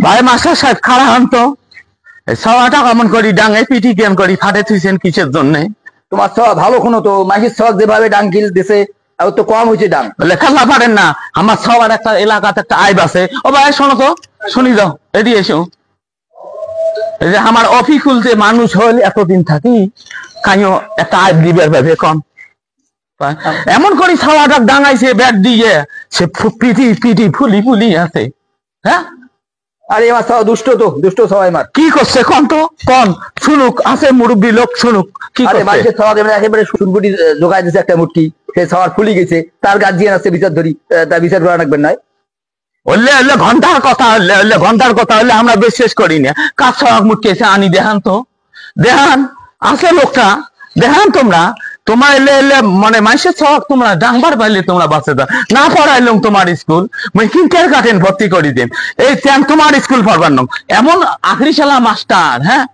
ভাই মাস্টার সাহেব খারাপ হন তো, সবাটা কেমন করি ডাঙে পিটি কেন করি ফাটে থুইছেন কিসের জন্য? তোমার সব ভালো কোনো তো মাইকের সব যেভাবে ডাঙ্কিল দিছে আর তো কম হয়েছে ডাং লেখালা পারেন না। আমার সবার একটা এলাকাতে একটা আইব আছে। ও ভাই শোনো তো, শুনি দাও, এটি এসো। এই যে আমার অফিকুল যে মানুষ হল এতদিন থাকি কাইও একটা আইব দিবার ভাবে কম এমন করি ছাওয়াটা ডাঙাইছে ব্যাট দিয়ে, সে পিটি পিটি ফুলি ফুলি আছে। হ্যাঁ, আরে আমার সব দুষ্ট তো, দুষ্ট সবাই মার কি করছে কন তো, কন শুনুক, আছে মুরব্বী লোক শুনুক কি আরে করছে। মাইকের সব একেবারে সুনবুটি জোগাই দিছে একটা মুটকি, সে সবার ফুলি গেছে, তার গার্জিয়ান আছে বিচার ধরি, তার বিচার করা রাখবেন নয়। হলে হলে ঘন্টার কথা হলে ঘন্টার কথা হলে আমরা বিশ্বাস করি না। কাজ সবাক মুটকেছে আনি দেখান তো, দেখান আছে লোকটা, দেখান তোমরা। তোমার এলে এলে মানে মাইসের সবাক তোমরা ডাংবার পাইলে তোমরা বাঁচে দাও না পড়াইলাম তোমার স্কুল মানে কিনকের কাটেন ভর্তি করি দেন এই তোমার স্কুল পড়বার নং এমন আখরি শালা মাস্টার। হ্যাঁ,